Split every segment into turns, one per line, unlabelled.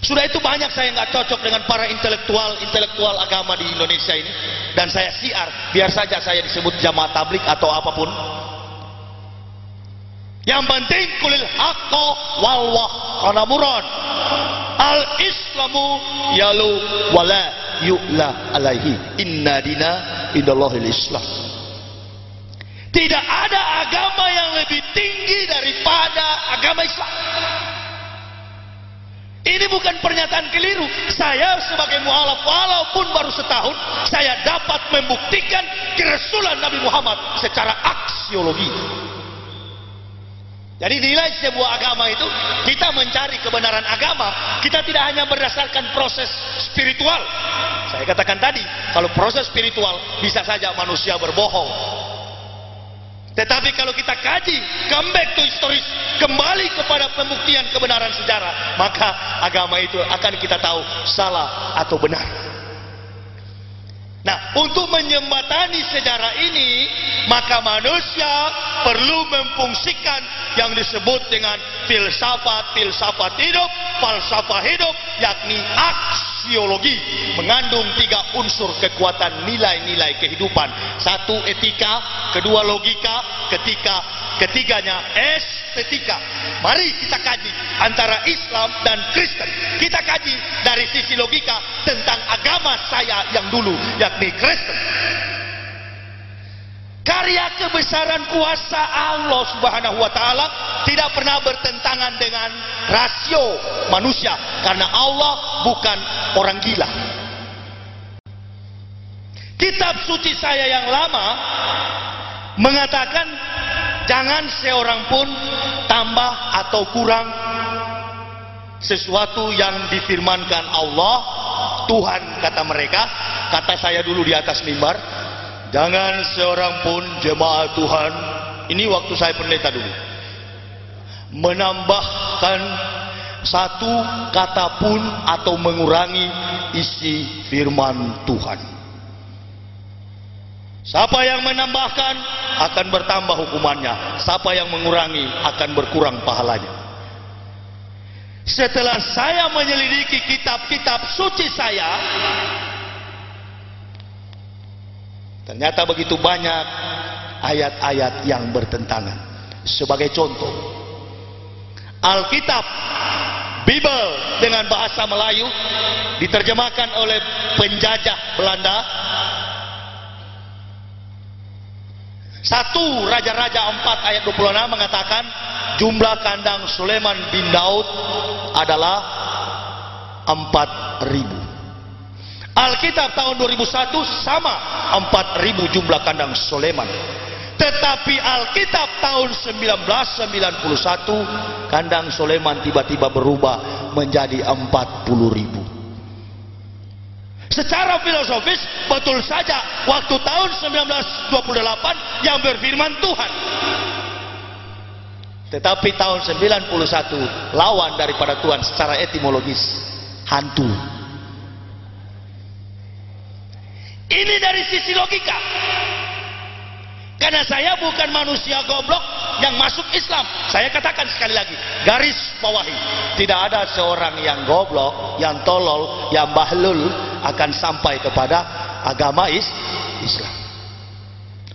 Sudah itu banyak saya nggak cocok dengan para intelektual agama di Indonesia ini, dan saya siar, biar saja saya disebut jamaah tablik atau apapun. Yang penting kulil haqqo walwah kana murad. Al Islamu yalu wala yu'la alaihi. Inna dina indallahil Islam. Tidak ada agama yang lebih tinggi daripada agama Islam. Ini bukan pernyataan keliru. Saya sebagai mualaf, walaupun baru setahun, saya dapat membuktikan kerasulan Nabi Muhammad secara aksiologi. Jadi nilai sebuah agama itu, kita mencari kebenaran agama, kita tidak hanya berdasarkan proses spiritual. Saya katakan tadi, kalau proses spiritual bisa saja manusia berbohong. Tetapi kalau kita kaji, come back to historis, kembali kepada pembuktian kebenaran sejarah, maka agama itu akan kita tahu salah atau benar. Nah, untuk menjembatani sejarah ini, maka manusia perlu memfungsikan yang disebut dengan filsafat hidup, falsafah hidup, yakni aksiologi, mengandung 3 unsur kekuatan nilai-nilai kehidupan. 1 etika, 2 logika, ketiganya estetika. Mari kita kaji antara Islam dan Kristen. Kita kaji dari sisi logika tentang agama saya yang dulu, yakni Kristen. Karya kebesaran kuasa Allah Subhanahu wa Ta'ala tidak pernah bertentangan dengan rasio manusia, karena Allah bukan orang gila. Kitab suci saya yang lama mengatakan jangan seorang pun tambah atau kurang sesuatu yang difirmankan Allah, Tuhan kata mereka. Kata saya dulu di atas mimbar, jangan seorang pun jemaah Tuhan, ini waktu saya pendeta dulu, menambahkan satu kata pun atau mengurangi isi firman Tuhan. Siapa yang menambahkan akan bertambah hukumannya, siapa yang mengurangi akan berkurang pahalanya. Setelah saya menyelidiki kitab-kitab suci saya, ternyata begitu banyak ayat-ayat yang bertentangan. Sebagai contoh, Alkitab, Bible dengan bahasa Melayu, diterjemahkan oleh penjajah Belanda. 1 Raja-Raja 4 ayat 26 mengatakan jumlah kandang Sulaiman bin Daud adalah 4.000. Alkitab tahun 2001 sama 4.000 jumlah kandang Sulaiman. Tetapi Alkitab tahun 1991 kandang Sulaiman tiba-tiba berubah menjadi 40.000. Secara filosofis betul saja waktu tahun 1928 yang berfirman Tuhan. Tetapi tahun 91 lawan daripada Tuhan secara etimologis, hantu. Ini dari sisi logika. Karena saya bukan manusia goblok yang masuk Islam. Saya katakan sekali lagi, garis bawahi, tidak ada seorang yang goblok, yang tolol, yang bahlul akan sampai kepada agama Islam.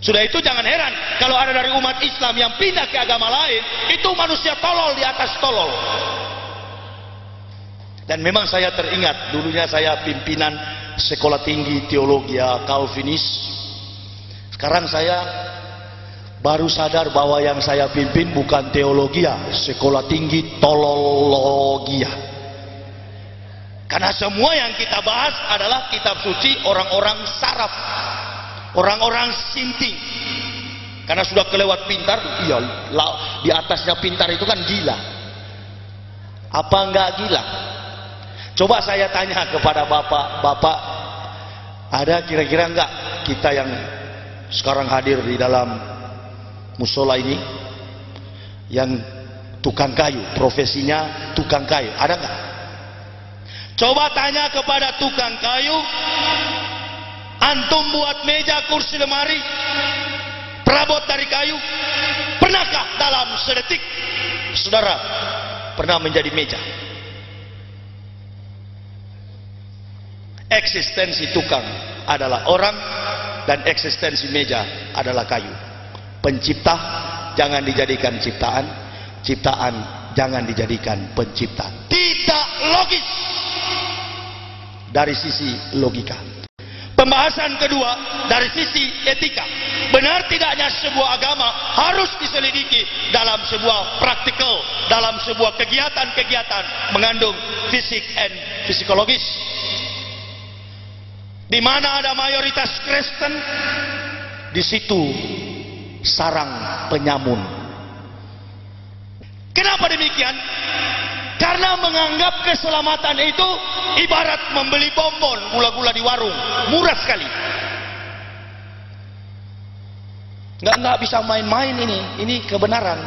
Sudah itu jangan heran kalau ada dari umat Islam yang pindah ke agama lain, itu manusia tolol di atas tolol. Dan memang saya teringat, dulunya saya pimpinan sekolah tinggi teologi Calvinis. Sekarang saya baru sadar bahwa yang saya pimpin bukan teologi, sekolah tinggi tolologia. Karena semua yang kita bahas adalah kitab suci orang-orang saraf, orang-orang sinting. Karena sudah kelewat pintar, iya, di atasnya pintar itu kan gila. Apa enggak gila? Coba saya tanya kepada bapak-bapak, ada kira-kira enggak kita yang sekarang hadir di dalam musola ini yang tukang kayu, profesinya tukang kayu, ada enggak? Coba tanya kepada tukang kayu, antum buat meja, kursi, lemari, perabot dari kayu, pernahkah dalam sedetik saudara pernah menjadi meja? Eksistensi tukang adalah orang, dan eksistensi meja adalah kayu. Pencipta jangan dijadikan ciptaan, ciptaan jangan dijadikan pencipta. Tidak logis dari sisi logika. Pembahasan kedua dari sisi etika. Benar tidaknya sebuah agama harus diselidiki dalam sebuah praktikal, dalam sebuah kegiatan-kegiatan mengandung fisik and psikologis. Di mana ada mayoritas Kristen, di situ sarang penyamun. Kenapa demikian? Karena menganggap keselamatan itu ibarat membeli bonbon gula-gula di warung, murah sekali. Nggak bisa main-main ini kebenaran.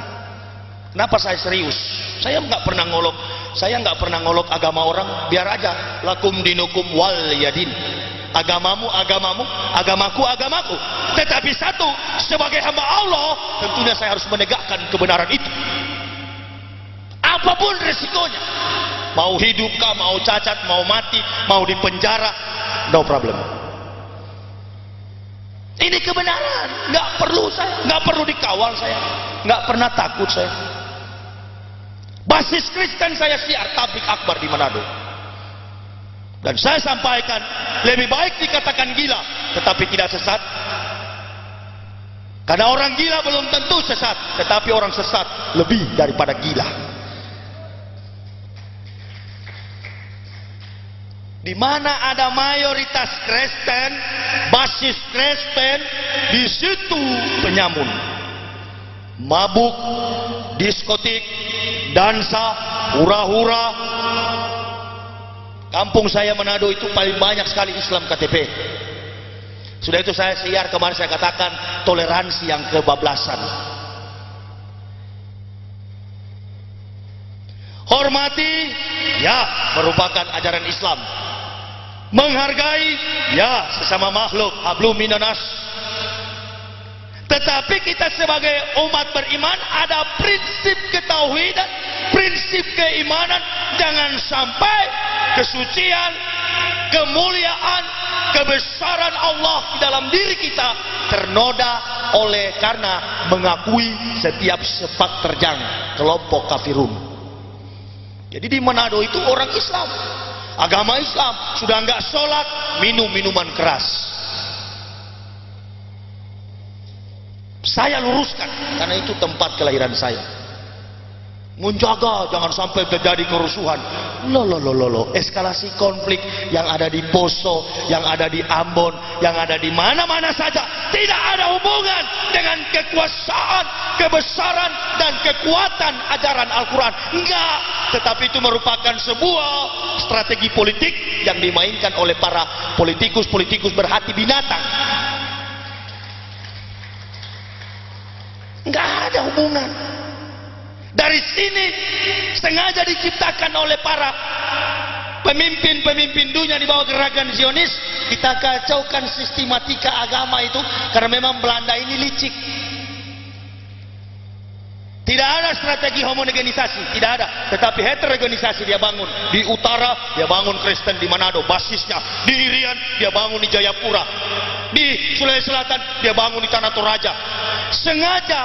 Kenapa saya serius? Saya nggak pernah ngolok agama orang, biar aja. Lakum dinukum wal yadin. Agamamu agamamu, agamaku agamaku. Tetapi satu, sebagai hamba Allah, tentunya saya harus menegakkan kebenaran itu. Apapun resikonya, mau hidup kah, mau cacat, mau mati, mau dipenjara, no problem. Ini kebenaran, nggak perlu dikawal saya, nggak pernah takut saya. Basis Kristen saya siar tablik akbar di Manado, dan saya sampaikan lebih baik dikatakan gila, tetapi tidak sesat. Karena orang gila belum tentu sesat, tetapi orang sesat lebih daripada gila. Di mana ada mayoritas Kristen, basis Kristen, di situ penyamun, mabuk, diskotik, dansa, hura-hura. Kampung saya Manado itu paling banyak sekali Islam KTP. Sudah itu saya siar kemarin, saya katakan toleransi yang kebablasan. Hormati, ya, merupakan ajaran Islam. Menghargai, ya, sesama makhluk, hablum minanas. Tetapi kita sebagai umat beriman ada prinsip ketauhidan, prinsip keimanan. Jangan sampai kesucian, kemuliaan, kebesaran Allah di dalam diri kita ternoda oleh karena mengakui setiap sepak terjang kelompok kafirun. Jadi di Manado itu orang Islam, agama Islam, sudah enggak sholat, minum minuman keras. Saya luruskan karena itu tempat kelahiran saya. Menjaga jangan sampai terjadi kerusuhan. Loh, eskalasi konflik yang ada di Poso, yang ada di Ambon, yang ada di mana-mana saja, tidak ada hubungan dengan kekuasaan, kebesaran dan kekuatan ajaran Al-Quran. Enggak, tetapi itu merupakan sebuah strategi politik yang dimainkan oleh para politikus berhati binatang. Enggak ada hubungan. Dari sini sengaja diciptakan oleh para pemimpin dunia di bawah gerakan Zionis. Kita kacaukan sistematika agama itu karena memang Belanda ini licik. Tidak ada strategi homogenisasi, tidak ada. Tetapi heterogenisasi dia bangun. Di utara dia bangun Kristen di Manado, basisnya. Di Irian dia bangun di Jayapura. Di Sulawesi Selatan dia bangun di Tanah Toraja. Sengaja.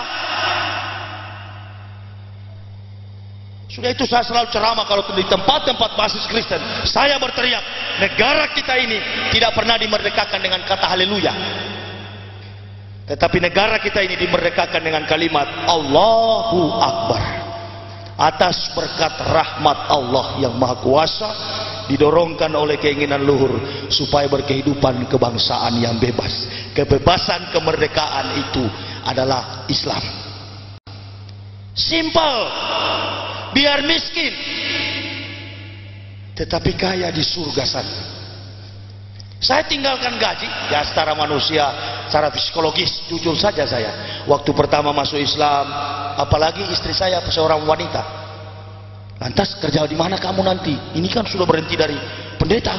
Sudah itu saya selalu ceramah kalau di tempat-tempat basis Kristen. Saya berteriak, negara kita ini tidak pernah dimerdekakan dengan kata haleluya. Tetapi negara kita ini dimerdekakan dengan kalimat Allahu Akbar. Atas berkat rahmat Allah yang Maha Kuasa, didorongkan oleh keinginan luhur supaya berkehidupan kebangsaan yang bebas. Kebebasan kemerdekaan itu adalah Islam. Simple. Biar miskin tetapi kaya di surga sana. Saya tinggalkan gaji ya secara manusia, secara psikologis. Jujur saja saya waktu pertama masuk Islam, apalagi istri saya seorang wanita. Lantas kerja di mana kamu nanti? Ini kan sudah berhenti dari pendeta.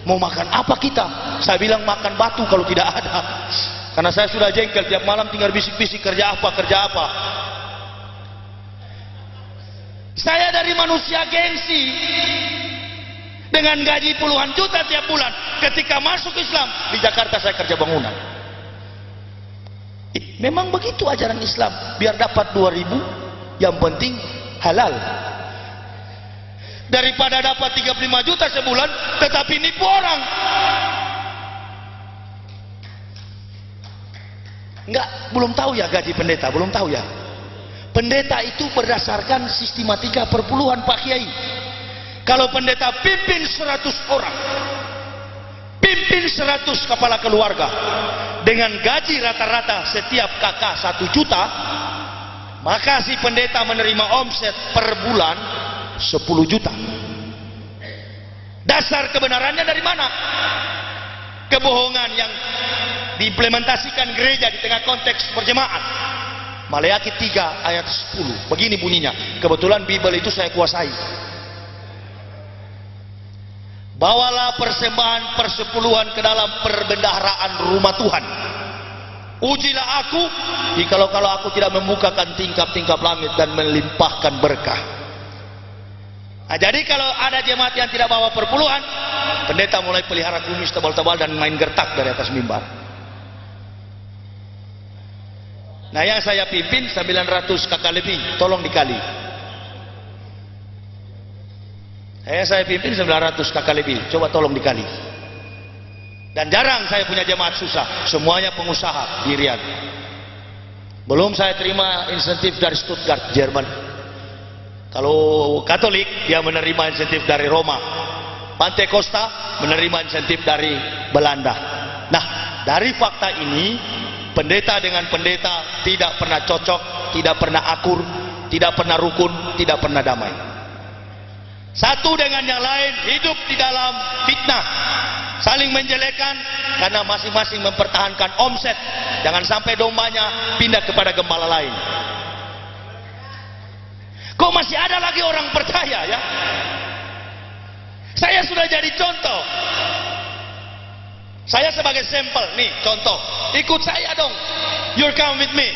Mau makan apa kita? Saya bilang makan batu kalau tidak ada. Karena saya sudah jengkel tiap malam tinggal bisik-bisik kerja apa, kerja apa. Saya dari manusia gengsi, dengan gaji puluhan juta tiap bulan. Ketika masuk Islam, di Jakarta saya kerja bangunan. Memang begitu ajaran Islam. Biar dapat 2.000, yang penting halal. Daripada dapat 35 juta sebulan tetapi nipu orang. Enggak, belum tahu ya gaji pendeta, belum tahu ya. Pendeta itu berdasarkan sistematika perpuluhan Pak Kiai. Kalau pendeta pimpin 100 orang, pimpin 100 kepala keluarga, dengan gaji rata-rata setiap kakak 1 juta, maka si pendeta menerima omset per bulan 10 juta. Dasar kebenarannya dari mana? Kebohongan yang diimplementasikan gereja di tengah konteks berjemaat. Maleakhi 3 ayat 10. Begini bunyinya. Kebetulan Bible itu saya kuasai. Bawalah persembahan persepuluhan ke dalam perbendaharaan rumah Tuhan. Ujilah aku, jikalau aku tidak membukakan tingkap-tingkap langit dan melimpahkan berkah. Nah, jadi kalau ada jemaat yang tidak bawa perpuluhan, pendeta mulai pelihara kumis tebal-tebal dan main gertak dari atas mimbar. Nah, yang saya pimpin 900 kakak lebih, tolong dikali. Saya pimpin 900 kakak lebih, coba tolong dikali. Dan jarang saya punya jemaat susah, semuanya pengusaha dirian. Belum saya terima insentif dari Stuttgart, Jerman. Kalau Katolik, dia menerima insentif dari Roma. Pantai Costa menerima insentif dari Belanda. Nah, dari fakta ini, pendeta dengan pendeta tidak pernah cocok, tidak pernah akur, tidak pernah rukun, tidak pernah damai. Satu dengan yang lain hidup di dalam fitnah, saling menjelekan karena masing-masing mempertahankan omset. Jangan sampai dombanya pindah kepada gembala lain. Kok masih ada lagi orang percaya ya? Saya sudah jadi contoh. Saya sebagai sampel, nih contoh. Ikut saya dong. You come with me.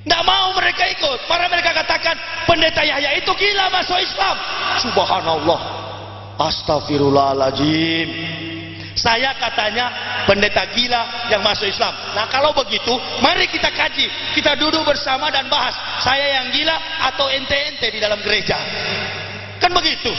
Nggak mau mereka ikut. Para mereka katakan pendeta Yahya itu gila masuk Islam. Subhanallah. Astagfirullahaladzim. Saya katanya pendeta gila yang masuk Islam. Nah kalau begitu, mari kita kaji. Kita duduk bersama dan bahas. Saya yang gila atau ente-ente di dalam gereja. Kan begitu.